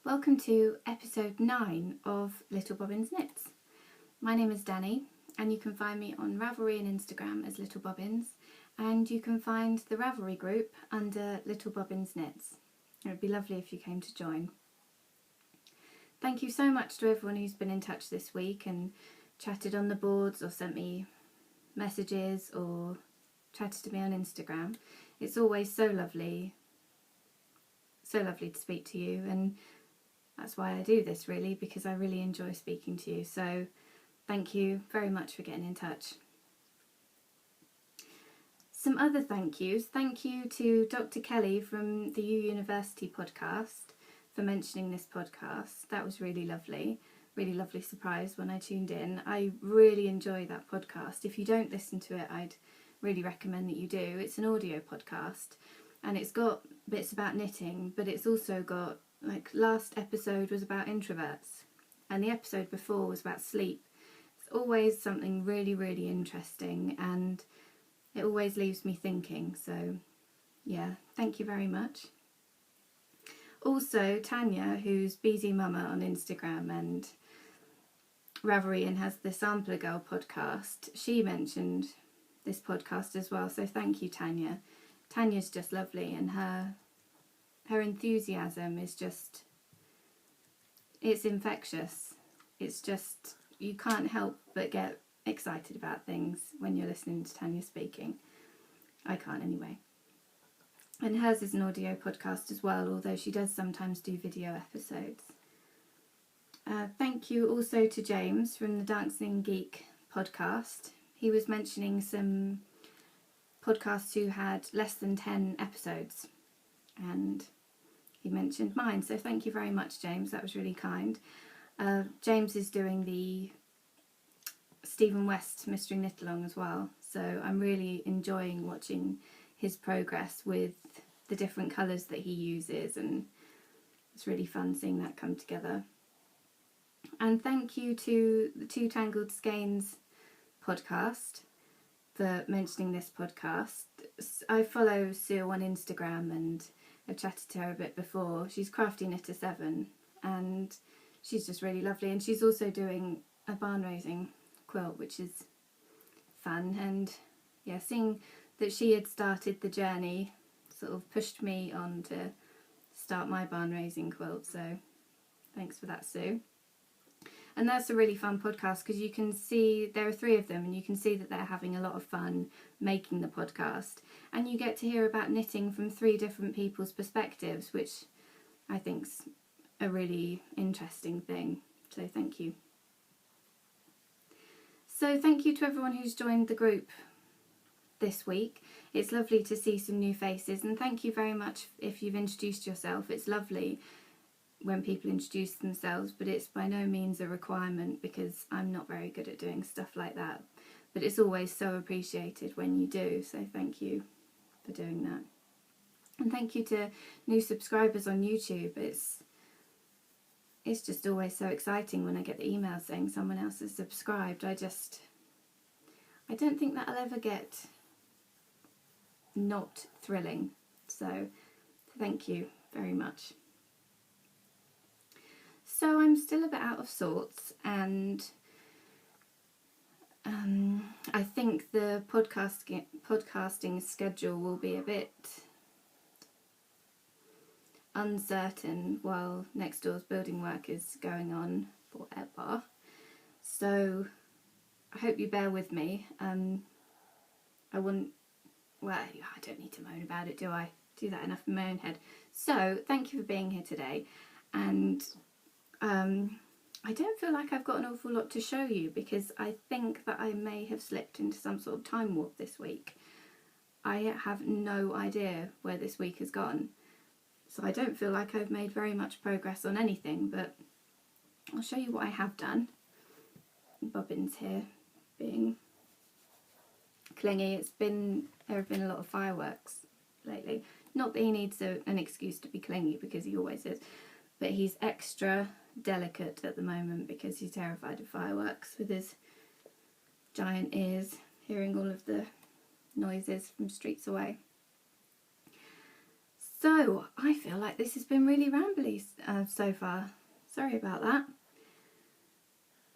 Welcome to episode 9 of Little Bobbins Knits. My name is Dani and you can find me on Ravelry and Instagram as Little Bobbins, and you can find the Ravelry group under Little Bobbins Knits. It would be lovely if you came to join. Thank you so much to everyone who's been in touch this week and chatted on the boards or sent me messages or chatted to me on Instagram. It's always so lovely to speak to you, and that's why I do this, really, because I really enjoy speaking to you. So thank you very much for getting in touch. Some other thank yous. Thank you to Dr. Kelly from the U University podcast for mentioning this podcast. That was really lovely surprise when I tuned in. I really enjoy that podcast. If you don't listen to it, I'd really recommend that you do. It's an audio podcast and it's got bits about knitting, but it's also got, like, last episode was about introverts and the episode before was about sleep. It's always something really interesting and it always leaves me thinking. So yeah, thank you very much. Also Tanya, who's Beezy Mama on Instagram and Ravelry and has the Sampler Girl podcast, she mentioned this podcast as well, so thank you, Tanya. Tanya's just lovely, and her enthusiasm is just, it's infectious. It's just, you can't help but get excited about things when you're listening to Tanya speaking. I can't anyway. And hers is an audio podcast as well, although she does sometimes do video episodes. Thank you also to James from the Dancing Geek podcast. He was mentioning some podcasts who had less than 10 episodes, and he mentioned mine, so thank you very much, James. That was really kind. James is doing the Stephen West Mystery Knit-along as well, so I'm really enjoying watching his progress with the different colours that he uses, and it's really fun seeing that come together. And thank you to the Two Tangled Skeins podcast for mentioning this podcast. I follow Sue on Instagram and I've chatted to her a bit before. She's Crafty Knitter 7 and she's just really lovely, and she's also doing a barn raising quilt, which is fun. And yeah, seeing that she had started the journey sort of pushed me on to start my barn raising quilt, so thanks for that, Sue. And that's a really fun podcast because you can see there are 3 of them and you can see that they're having a lot of fun making the podcast, and you get to hear about knitting from 3 different people's perspectives, which I think's a really interesting thing. So thank you. So thank you to everyone who's joined the group this week. It's lovely to see some new faces, and thank you very much if you've introduced yourself. It's lovely when people introduce themselves, but it's by no means a requirement because I'm not very good at doing stuff like that, but it's always so appreciated when you do, so thank you for doing that. And thank you to new subscribers on YouTube. It's just always so exciting when I get the email saying someone else has subscribed. I don't think that'll ever get not thrilling, so thank you very much. So I'm still a bit out of sorts, and I think the podcasting schedule will be a bit uncertain while next door's building work is going on forever. So I hope you bear with me. I don't need to moan about it, do I? Do that enough in my own head. So thank you for being here today, and I don't feel like I've got an awful lot to show you because I think that I may have slipped into some sort of time warp this week. I have no idea where this week has gone, so I don't feel like I've made very much progress on anything, but I'll show you what I have done. Bobbins here being clingy. There have been a lot of fireworks lately. Not that he needs an excuse to be clingy, because he always is, but he's extra delicate at the moment because he's terrified of fireworks with his giant ears, hearing all of the noises from streets away. So I feel like this has been really rambly so far. Sorry about that.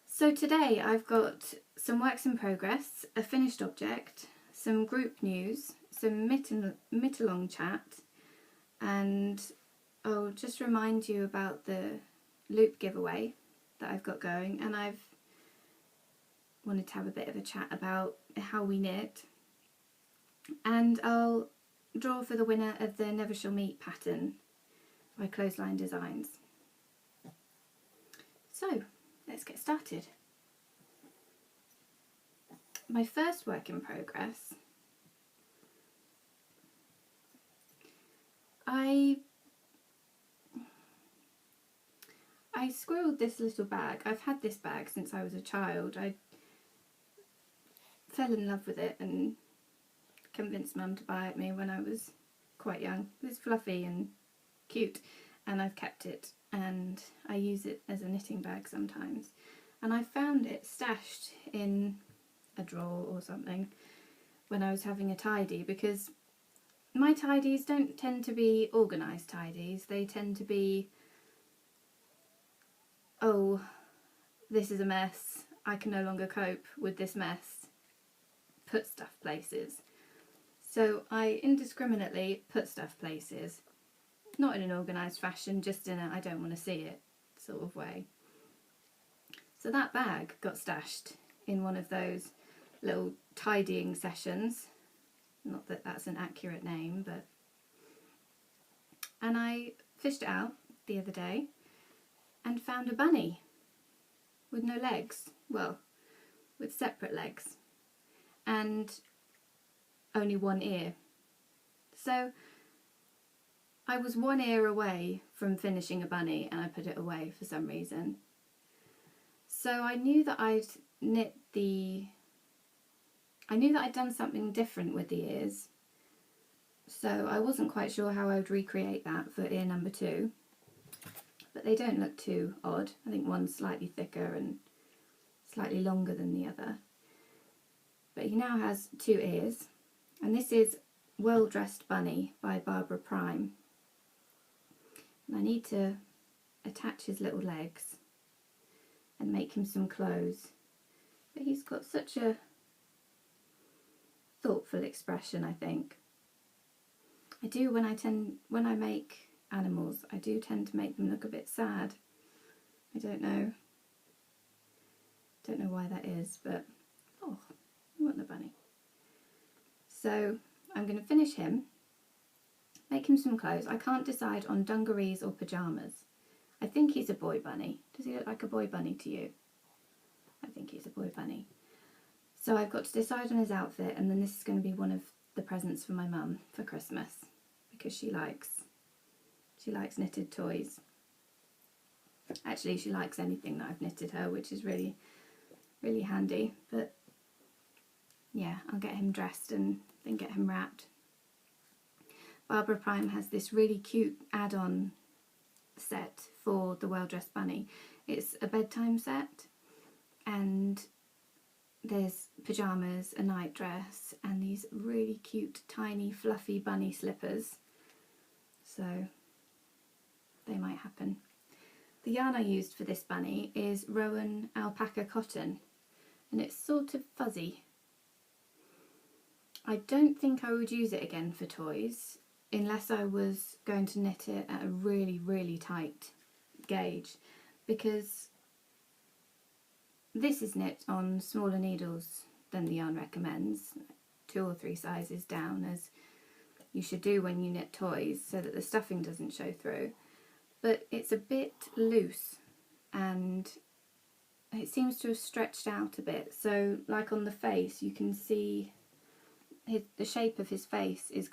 So today I've got some works in progress, a finished object, some group news, some mitt-along chat, and I'll just remind you about the loop giveaway that I've got going, and I've wanted to have a bit of a chat about how we knit, and I'll draw for the winner of the Never Shall Meet pattern by Clothesline Designs. So let's get started. My first work in progress, I squirreled this little bag. I've had this bag since I was a child. I fell in love with it and convinced Mum to buy it me when I was quite young. It's fluffy and cute, and I've kept it, and I use it as a knitting bag sometimes. And I found it stashed in a drawer or something when I was having a tidy, because my tidies don't tend to be organised tidies. They tend to be, oh, this is a mess, I can no longer cope with this mess, put stuff places. So I indiscriminately put stuff places, not in an organised fashion, just in a I don't want to see it sort of way. So that bag got stashed in one of those little tidying sessions, not that that's an accurate name, but, and I fished it out the other day and found a bunny with no legs, well, with separate legs and only one ear. So I was one ear away from finishing a bunny, and I put it away for some reason. So I knew that I'd done something different with the ears, so I wasn't quite sure how I would recreate that for ear number 2, but they don't look too odd. I think one's slightly thicker and slightly longer than the other, but he now has 2 ears, and this is Well Dressed Bunny by Barbara Prime, and I need to attach his little legs and make him some clothes, but he's got such a thoughtful expression. I think I do when I make animals, I do tend to make them look a bit sad. I don't know why that is, but oh, I want the bunny. So I'm going to finish him, make him some clothes. I can't decide on dungarees or pyjamas. I think he's a boy bunny. Does he look like a boy bunny to you? I think he's a boy bunny. So I've got to decide on his outfit, and then this is going to be one of the presents for my mum for Christmas, because she likes knitted toys. Actually, she likes anything that I've knitted her, which is really, really handy. But yeah, I'll get him dressed and then get him wrapped. Barbara Prime has this really cute add-on set for the Well Dressed Bunny. It's a bedtime set, and there's pyjamas, a nightdress, and these really cute, tiny, fluffy bunny slippers. So they might happen. The yarn I used for this bunny is Rowan alpaca cotton, and it's sort of fuzzy. I don't think I would use it again for toys unless I was going to knit it at a really, really tight gauge, because this is knit on smaller needles than the yarn recommends, 2 or 3 sizes down, as you should do when you knit toys, so that the stuffing doesn't show through. But it's a bit loose, and it seems to have stretched out a bit. So like on the face, you can see the shape of his face is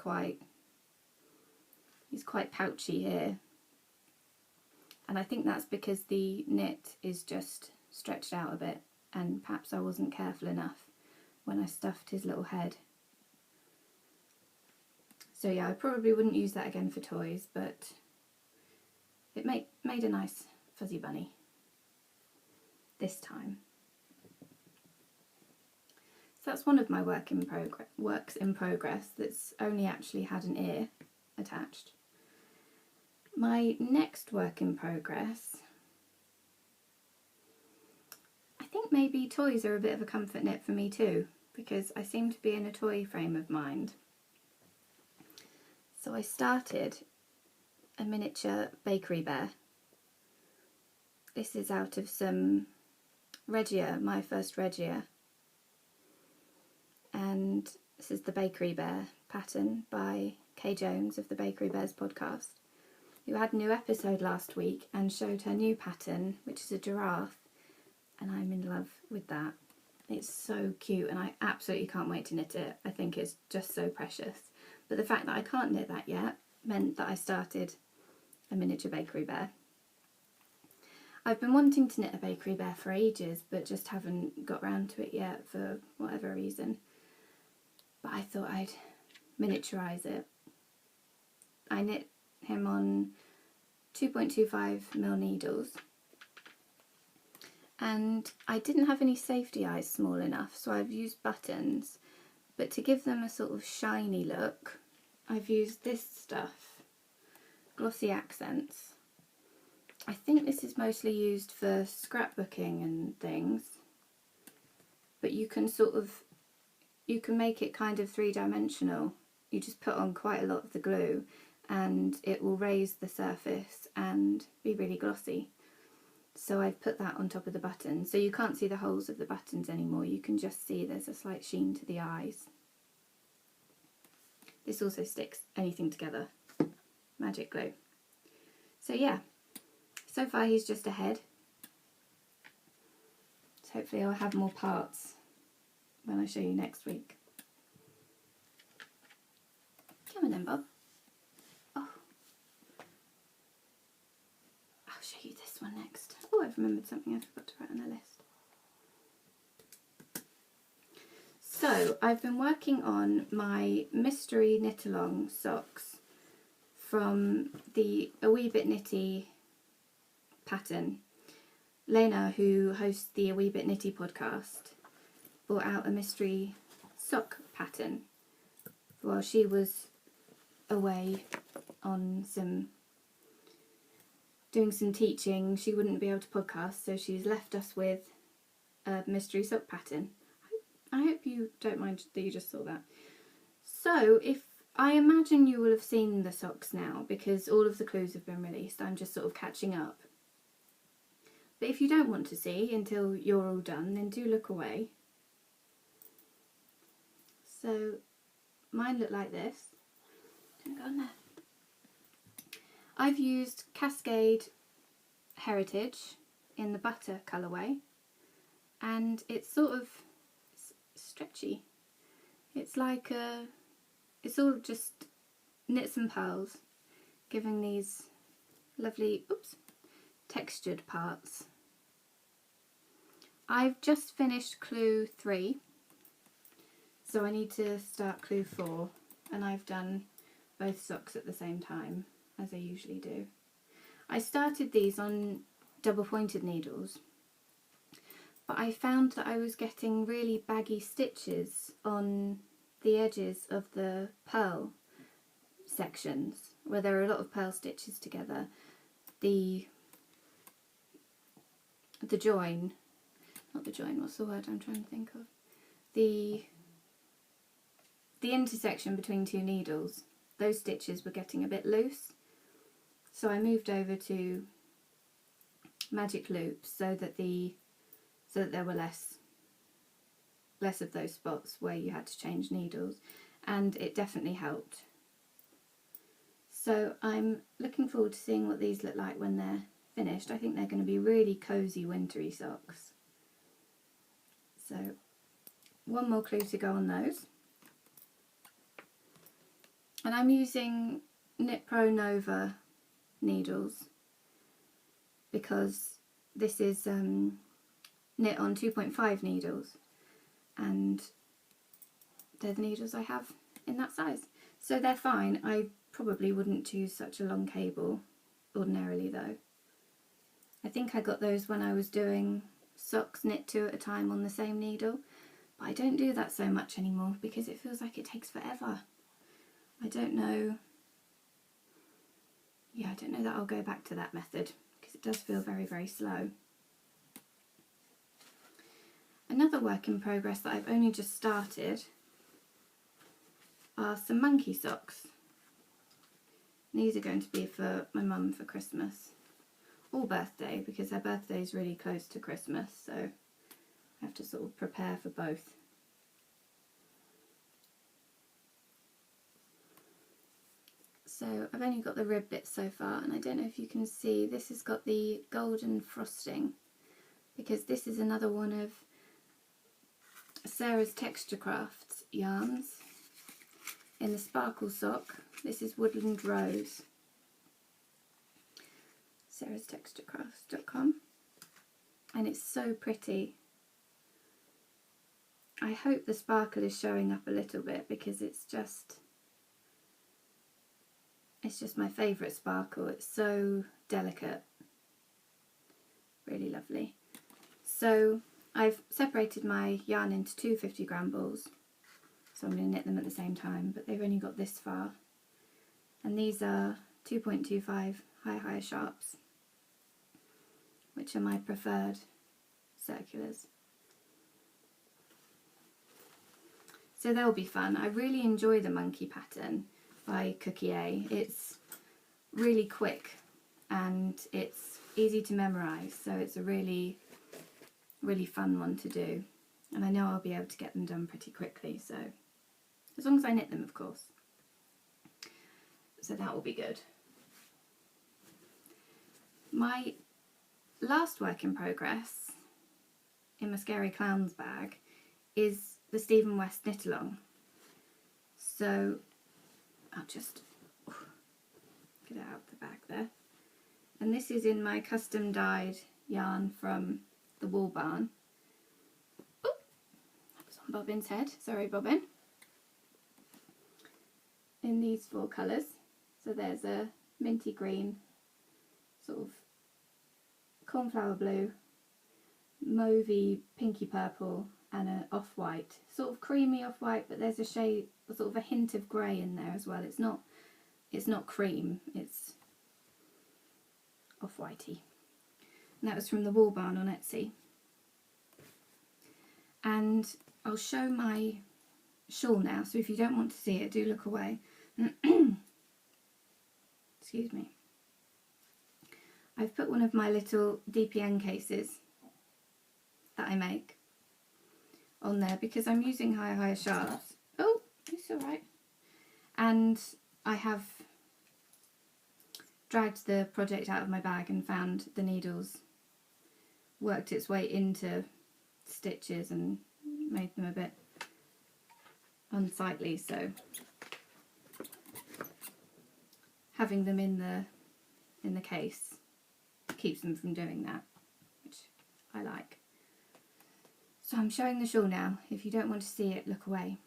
he's quite pouchy here, and I think that's because the knit is just stretched out a bit, and perhaps I wasn't careful enough when I stuffed his little head. So yeah, I probably wouldn't use that again for toys, but it made a nice fuzzy bunny this time. So that's one of my works in progress that's only actually had an ear attached. My next work in progress, I think maybe toys are a bit of a comfort knit for me too, because I seem to be in a toy frame of mind. So I started a miniature bakery bear. This is out of some Regia, my first Regia. And this is the bakery bear pattern by Kay Jones of the Bakery Bears podcast, who had a new episode last week and showed her new pattern, which is a giraffe, and I'm in love with that. It's so cute and I absolutely can't wait to knit it. I think it's just so precious. But the fact that I can't knit that yet meant that I started a miniature bakery bear. I've been wanting to knit a bakery bear for ages, but just haven't got round to it yet for whatever reason. But I thought I'd miniaturise it. I knit him on 2.25mm needles, and I didn't have any safety eyes small enough, so I've used buttons, but to give them a sort of shiny look I've used this stuff, Glossy Accents. I think this is mostly used for scrapbooking and things, but you can make it kind of three-dimensional. You just put on quite a lot of the glue and it will raise the surface and be really glossy. So I've put that on top of the buttons, so you can't see the holes of the buttons anymore. You can just see there's a slight sheen to the eyes. This also sticks anything together. Magic glue. So yeah, so far he's just a head. So hopefully I'll have more parts when I show you next week. Come on then, Bob. Oh, I'll show you this one next. Oh, I've remembered something I forgot to write on the list. So I've been working on my mystery knit-along socks from the A Wee Bit Knitty pattern. Lena, who hosts the A Wee Bit Knitty podcast, brought out a mystery sock pattern while she was away on doing some teaching. She wouldn't be able to podcast, so she's left us with a mystery sock pattern. I hope you don't mind that you just saw that. So I imagine you will have seen the socks now because all of the clues have been released. I'm just sort of catching up. But if you don't want to see until you're all done, then do look away. So mine look like this. Don't go on there. I've used Cascade Heritage in the butter colourway, and it's sort of stretchy. It's like it's all just knits and pearls, giving these lovely, textured parts. I've just finished clue 3, so I need to start clue 4, and I've done both socks at the same time, as I usually do. I started these on double pointed needles, but I found that I was getting really baggy stitches on the edges of the pearl sections, where there are a lot of pearl stitches together. The join, not the join, what's the word I'm trying to think of? The intersection between two needles, those stitches were getting a bit loose. So I moved over to magic loops so that there were less of those spots where you had to change needles, and it definitely helped. So I'm looking forward to seeing what these look like when they're finished. I think they're going to be really cosy wintry socks. So one more clue to go on those. And I'm using Knit Pro Nova needles because this is knit on 2.5 needles, and they're the needles I have in that size. So they're fine. I probably wouldn't choose such a long cable ordinarily though. I think I got those when I was doing socks knit 2 at a time on the same needle, but I don't do that so much anymore because it feels like it takes forever. I don't know yeah, I don't know that I'll go back to that method because it does feel very, very slow. Another work in progress that I've only just started are some monkey socks. These are going to be for my mum for Christmas or birthday, because her birthday is really close to Christmas, so I have to sort of prepare for both. So I've only got the rib bit so far, and I don't know if you can see, this has got the golden frosting, because this is another one of Sarah's Texture Crafts yarns. In the sparkle sock, this is Woodland Rose. sarahstexturecrafts.com, and it's so pretty. I hope the sparkle is showing up a little bit, because it's just my favourite sparkle. It's so delicate, really lovely. So I've separated my yarn into two 50-gram balls, so I'm going to knit them at the same time, but they've only got this far, and these are 2.25 high sharps, which are my preferred circulars. So they'll be fun. I really enjoy the monkey pattern by Cookie A. It's really quick and it's easy to memorise, so it's a really, really fun one to do. And I know I'll be able to get them done pretty quickly, so as long as I knit them, of course. So that will be good. My last work in progress in my Scary Clowns bag is the Stephen West knit along. So I'll just get it out the bag there. And this is in my custom dyed yarn from the Wool Barn. Oh, that was on Bobbin's head. Sorry, Bobbin. In these 4 colours. So there's a minty green, sort of cornflower blue, mauvey pinky purple, and an off-white, sort of creamy off-white, but there's a shade, sort of a hint of grey in there as well. It's not cream, it's off-whitey. And that was from the Wool Barn on Etsy. And I'll show my shawl now, so if you don't want to see it, do look away. Excuse me. I've put one of my little DPN cases that I make on there because I'm using higher sharps. Oh, it's alright. And I have dragged the project out of my bag and found the needles worked its way into stitches and made them a bit unsightly, so having them in the case keeps them from doing that, which I like. So I'm showing the shawl now. If you don't want to see it, look away.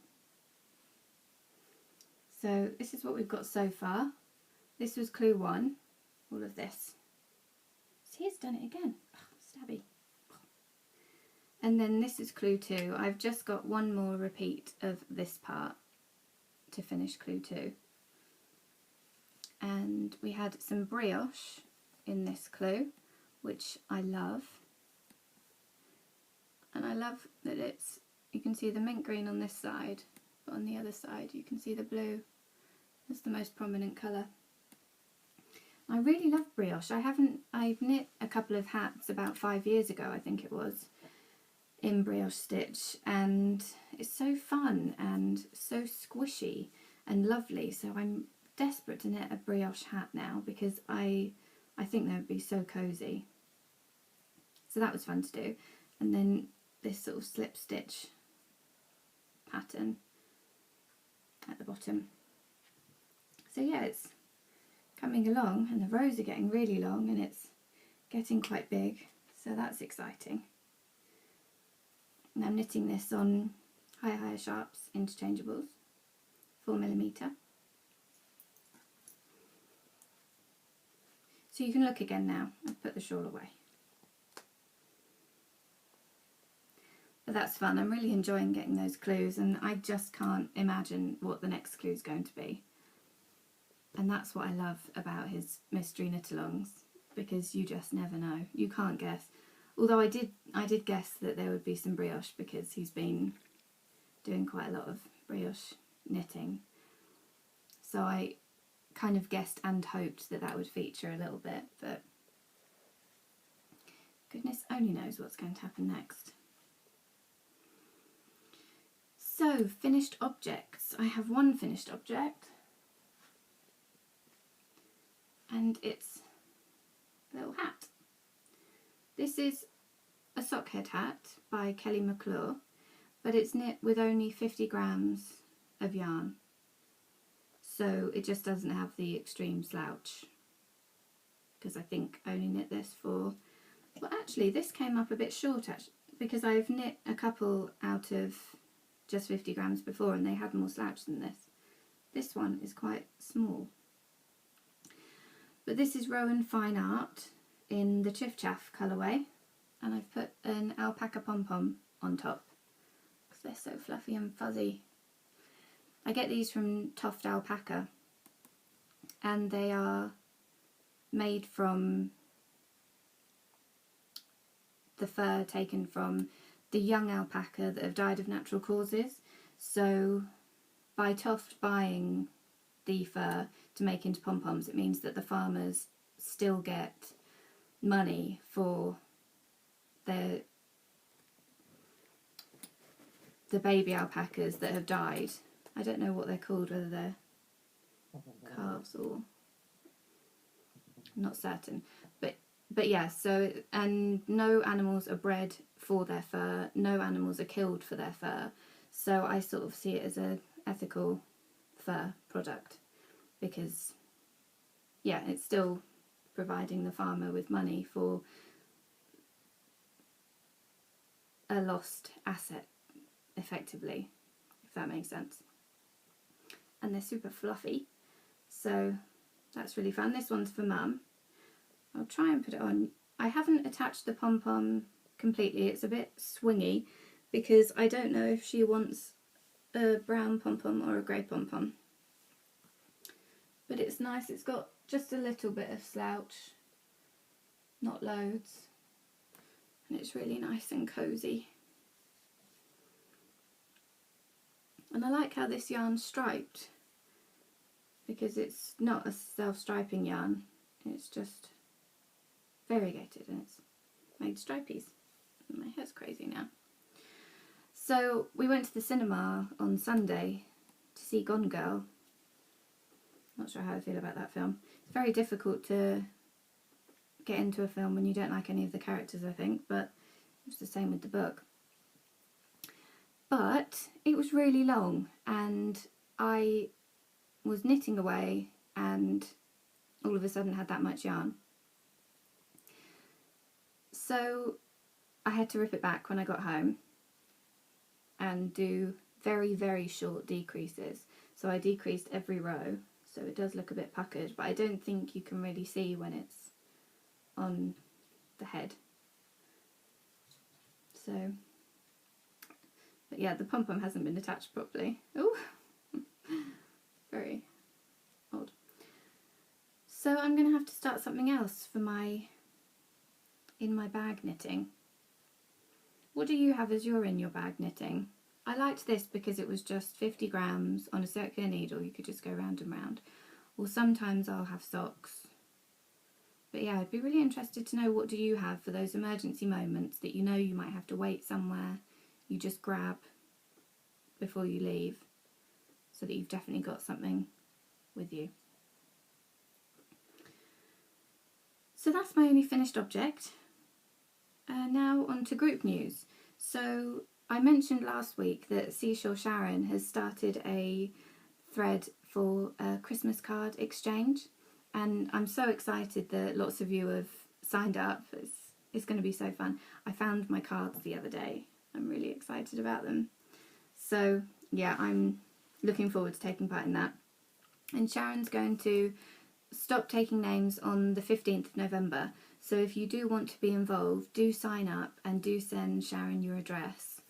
So this is what we've got so far. This was clue 1, all of this. See, it's done it again. Ugh, stabby. And then this is clue 2. I've just got one more repeat of this part to finish clue 2. And we had some brioche in this clue, which I love. And I love that you can see the mint green on this side, but on the other side you can see the blue. That's the most prominent colour. I really love brioche. I've knit a couple of hats about 5 years ago, I think it was, in brioche stitch, and it's so fun and so squishy and lovely. So I'm desperate to knit a brioche hat now because I think they would be so cosy. So that was fun to do. And then this sort of slip stitch pattern at the bottom. So yeah, it's coming along, and the rows are getting really long and it's getting quite big, so that's exciting. And I'm knitting this on higher sharps interchangeables, 4mm. So you can look again now. I've put the shawl away. But that's fun. I'm really enjoying getting those clues, and I just can't imagine what the next clue is going to be. And that's what I love about his mystery knit-alongs, because you just never know. You can't guess. Although I did guess that there would be some brioche, because he's been doing quite a lot of brioche knitting. So I kind of guessed and hoped that that would feature a little bit, but goodness only knows what's going to happen next. So, finished objects. I have one finished object, and it's a little hat. This is a sockhead hat by Kelly McClure, but it's knit with only 50 grams of yarn. So it just doesn't have the extreme slouch, because I think I only knit this for, well actually this came up a bit short because I've knit a couple out of just 50 grams before and they had more slouch than this. This one is quite small. But this is Rowan Fine Art in the Chiff Chaff colourway, and I've put an alpaca pom-pom on top because they're so fluffy and fuzzy. I get these from Toft Alpaca, and they are made from the fur taken from the young alpaca that have died of natural causes. So by Toft buying the fur to make into pom-poms, it means that the farmers still get money for the baby alpacas that have died. I don't know what they're called, whether they're calves or... I'm not certain. But yeah, so, and no animals are bred for their fur, no animals are killed for their fur. So I sort of see it as a ethical fur product, because yeah, it's still providing the farmer with money for a lost asset, effectively, if that makes sense. And they're super fluffy, so that's really fun. This one's for Mum. I'll try and put it on. I haven't attached the pom-pom completely, it's a bit swingy because I don't know if she wants a brown pom-pom or a grey pom-pom. But it's nice, it's got just a little bit of slouch, not loads, and it's really nice and cosy. And I like how this yarn's striped, because it's not a self-striping yarn, it's just variegated and it's made stripies. My hair's crazy now. So we went to the cinema on Sunday to see Gone Girl. Not sure how I feel about that film. It's very difficult to get into a film when you don't like any of the characters, I think, but it's the same with the book. But it was really long, and I was knitting away and all of a sudden had that much yarn. So I had to rip it back when I got home and do very, very short decreases. So I decreased every row, so it does look a bit puckered, but I don't think you can really see when it's on the head. So, but yeah, the pom-pom hasn't been attached properly. Oh, very odd. So I'm going to have to start something else for in my bag knitting. What do you have as your in your bag knitting? I liked this because it was just 50 grams on a circular needle. You could just go round and round. Or sometimes I'll have socks. But yeah, I'd be really interested to know, what do you have for those emergency moments that you know you might have to wait somewhere, you just grab before you leave, so that you've definitely got something with you. So that's my only finished object. Now on to group news. So I mentioned last week that Seashore Sharon has started a thread for a Christmas card exchange, and I'm so excited that lots of you have signed up. It's going to be so fun. I found my cards the other day. I'm really excited about them. So yeah, I'm looking forward to taking part in that. And Sharon's going to stop taking names on the 15th of November. So if you do want to be involved, do sign up and do send Sharon your address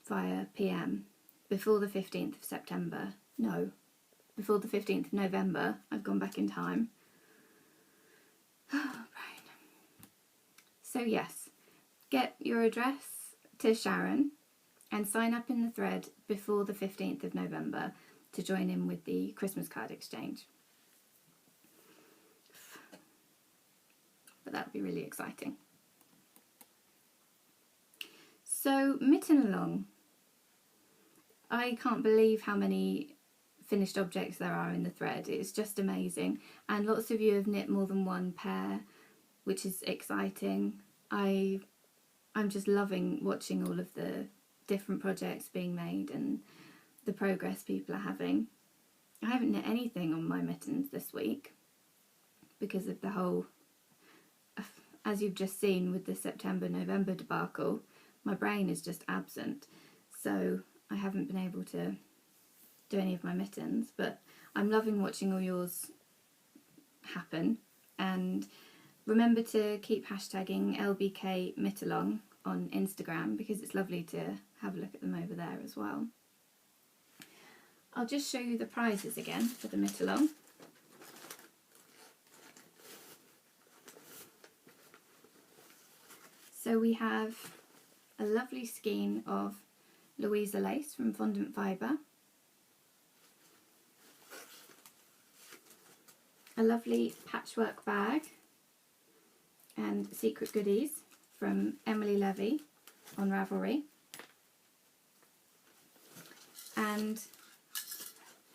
via PM before the 15th of September. No, before the 15th of November. I've gone back in time. Right. So yes, get your address to Sharon and sign up in the thread before the 15th of November to join in with the Christmas card exchange. But that would be really exciting. So, mitt-along. I can't believe how many finished objects there are in the thread. It's just amazing. And lots of you have knit more than one pair, which is exciting. I'm just loving watching all of the different projects being made and the progress people are having. I haven't knit anything on my mittens this week because of the whole, as you've just seen with the September-November debacle, my brain is just absent. So I haven't been able to do any of my mittens, but I'm loving watching all yours happen. And remember to keep hashtagging LBK mitt-along on Instagram because it's lovely to have a look at them over there as well. I'll just show you the prizes again for the mitt-along. So we have a lovely skein of Louisa lace from Fondant Fibre, a lovely patchwork bag and secret goodies from Emily Levy on Ravelry, and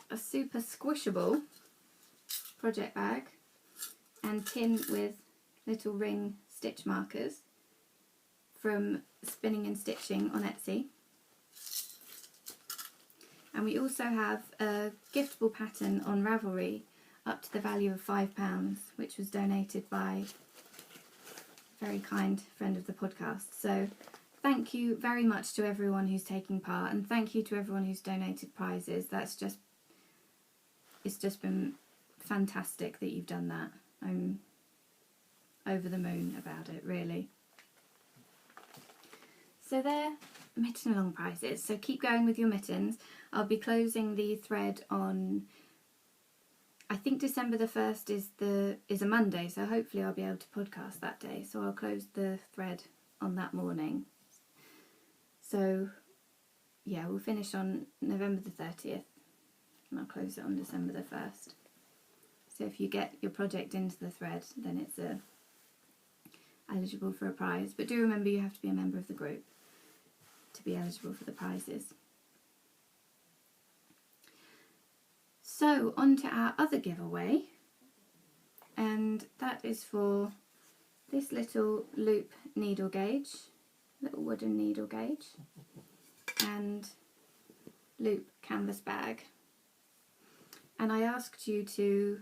a super squishable project bag and tin with little ring stitch markers from Spinning and Stitching on Etsy. And we also have a giftable pattern on Ravelry up to the value of £5, which was donated by a very kind friend of the podcast. So thank you very much to everyone who's taking part, and thank you to everyone who's donated prizes. It's just been fantastic that you've done that. I'm over the moon about it, really. So they're mitt-along prizes, so keep going with your mittens. I'll be closing the thread on, I think December the 1st is a Monday, so hopefully I'll be able to podcast that day. So I'll close the thread on that morning. So yeah, we'll finish on November the 30th and I'll close it on December the 1st. So if you get your project into the thread, then it's eligible for a prize. But do remember you have to be a member of the group to be eligible for the prizes. So on to our other giveaway, and that is for this little loop needle gauge, little wooden needle gauge, and loop canvas bag. And I asked you to,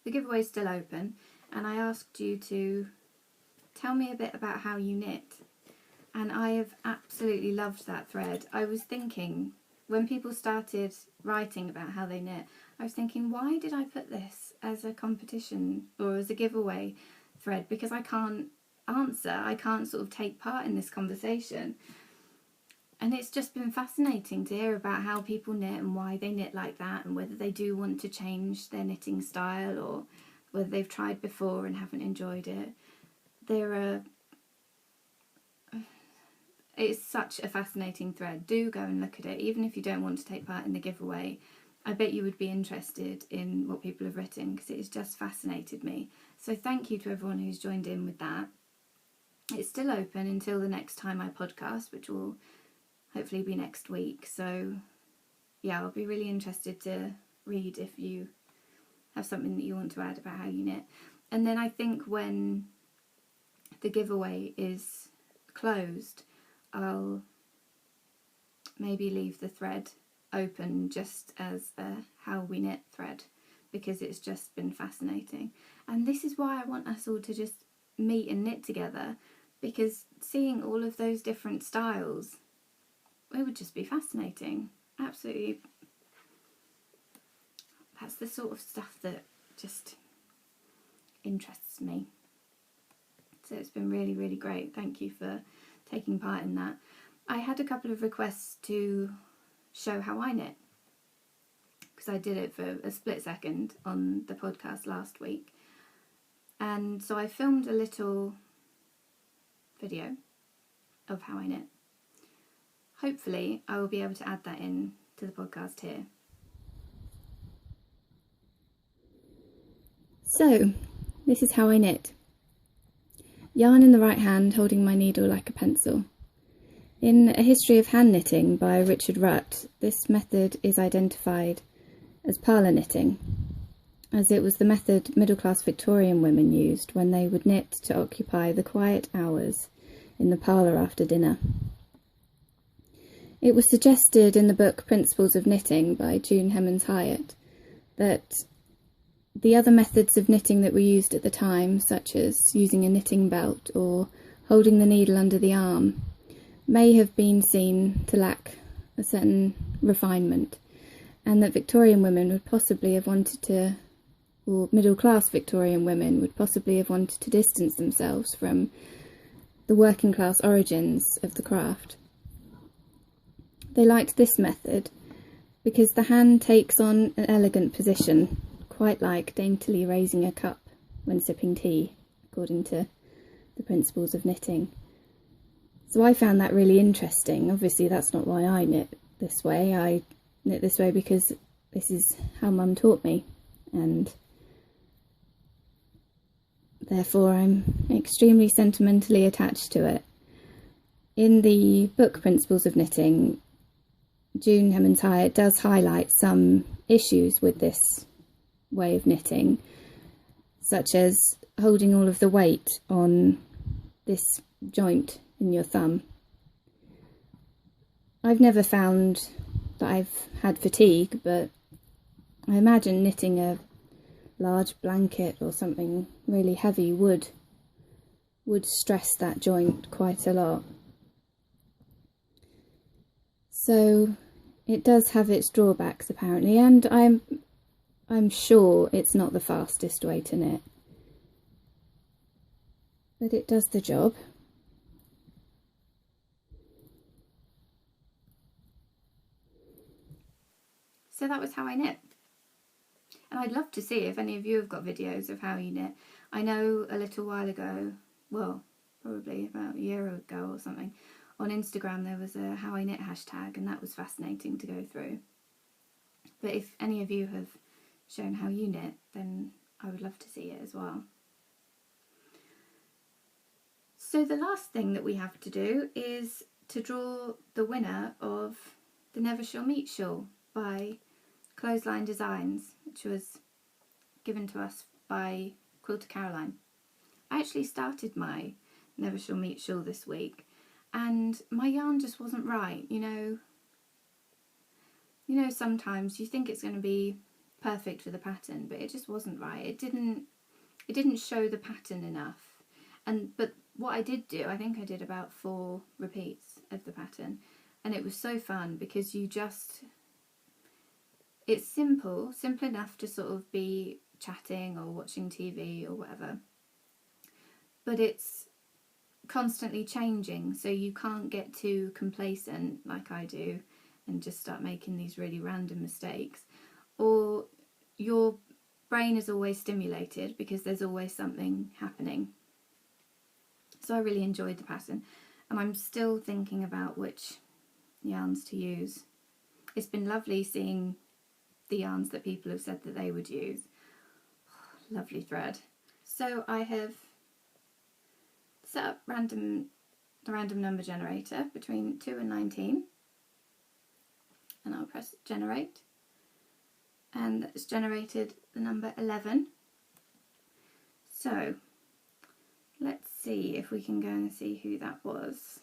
the giveaway is still open, and I asked you to tell me a bit about how you knit. And I have absolutely loved that thread. I was thinking, when people started writing about how they knit, I was thinking, why did I put this as a competition or as a giveaway thread? Because I can't answer, I can't sort of take part in this conversation. And it's just been fascinating to hear about how people knit and why they knit like that, and whether they do want to change their knitting style or whether they've tried before and haven't enjoyed it. It's such a fascinating thread. Do go and look at it, even if you don't want to take part in the giveaway. I bet you would be interested in what people have written because it has just fascinated me. So thank you to everyone who's joined in with that. It's still open until the next time I podcast, which will hopefully be next week. So yeah, I'll be really interested to read if you have something that you want to add about how you knit. And then I think when the giveaway is closed, I'll maybe leave the thread open just as a how we knit thread, because it's just been fascinating. And this is why I want us all to just meet and knit together, because seeing all of those different styles, it would just be fascinating. Absolutely. That's the sort of stuff that just interests me. So it's been really, really great. Thank you for taking part in that. I had a couple of requests to show how I knit. because I did it for a split second on the podcast last week. And so I filmed a little video of how I knit. Hopefully I will be able to add that in to the podcast here. So, this is how I knit. Yarn in the right hand, holding my needle like a pencil. In A History of Hand Knitting by Richard Rutt, this method is identified as parlour knitting, as it was the method middle-class Victorian women used when they would knit to occupy the quiet hours in the parlour after dinner. It was suggested in the book Principles of Knitting by June Hemmons Hyatt that the other methods of knitting that were used at the time, such as using a knitting belt or holding the needle under the arm, may have been seen to lack a certain refinement, and that Victorian women would possibly have wanted to, or middle-class Victorian women would possibly have wanted to distance themselves from the working-class origins of the craft. They liked this method because the hand takes on an elegant position, quite like daintily raising a cup when sipping tea, according to the Principles of Knitting. So I found that really interesting. Obviously that's not why I knit this way. I knit this way because this is how Mum taught me, and therefore I'm extremely sentimentally attached to it. In the book Principles of Knitting, June Hemmons Hyatt does highlight some issues with this way of knitting, such as holding all of the weight on this joint in your thumb. I've never found that I've had fatigue, but I imagine knitting a large blanket or something really heavy would stress that joint quite a lot. So it does have its drawbacks apparently, and I'm sure it's not the fastest way to knit, but it does the job. So that was how I knit. And I'd love to see if any of you have got videos of how you knit. I know a little while ago, well, probably about a year ago or something, on Instagram there was a how I knit hashtag, and that was fascinating to go through. But if any of you have shown how you knit, then I would love to see it as well. So the last thing that we have to do is to draw the winner of the Never Shall Meet shawl by Clothesline Designs, which was given to us by Quilter Caroline. I actually started my Never Shall Meet shawl this week, and my yarn just wasn't right. You know sometimes you think it's going to be perfect for the pattern, but it just wasn't right. It didn't show the pattern enough. But what I did do, I think I did about 4 repeats of the pattern, and it was so fun because it's simple enough to sort of be chatting or watching TV or whatever, but it's constantly changing, so you can't get too complacent like I do and just start making these really random mistakes, or your brain is always stimulated because there's always something happening. So I really enjoyed the pattern, and I'm still thinking about which yarns to use. It's been lovely seeing the yarns that people have said that they would use. Lovely thread. So I have set up the random number generator between 2 and 19, and I'll press generate, and it's generated the number 11. So let's see if we can go and see who that was.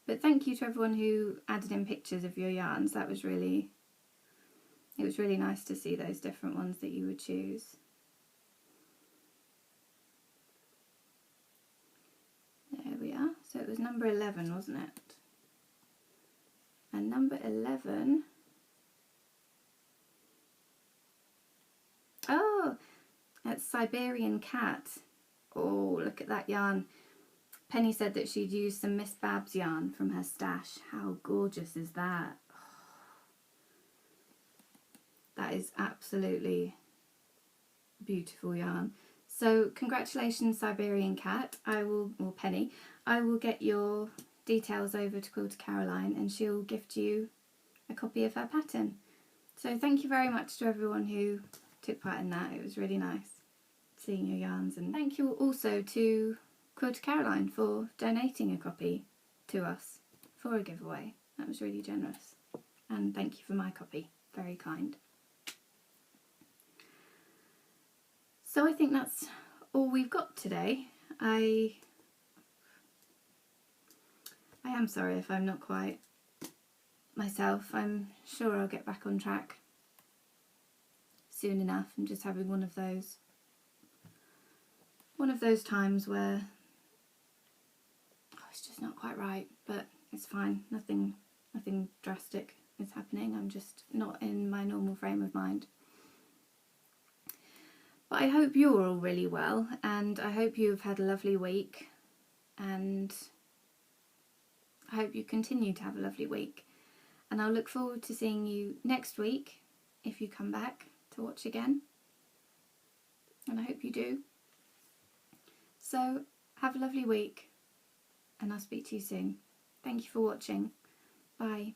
But thank you to everyone who added in pictures of your yarns. It was really nice to see those different ones that you would choose. There we are. So it was number 11, wasn't it? And number 11... Oh, that's Siberian Cat. Oh, look at that yarn. Penny said that she'd used some Miss Babs yarn from her stash. How gorgeous is that? That is absolutely beautiful yarn. So congratulations, Siberian Cat. Or Penny, I will get your details over to Quilter Caroline and she'll gift you a copy of her pattern. So thank you very much to everyone who took part in that. It was really nice seeing your yarns, and thank you also to Quilter Caroline for donating a copy to us for a giveaway. That was really generous, and thank you for my copy, very kind. So I think that's all we've got today. I am sorry if I'm not quite myself. I'm sure I'll get back on track soon enough. I'm just having one of those times where it's just not quite right, but it's fine. Nothing drastic is happening. I'm just not in my normal frame of mind. But I hope you're all really well, and I hope you've had a lovely week, and I hope you continue to have a lovely week. And I'll look forward to seeing you next week if you come back to watch again. And I hope you do. So have a lovely week, and I'll speak to you soon. Thank you for watching. Bye.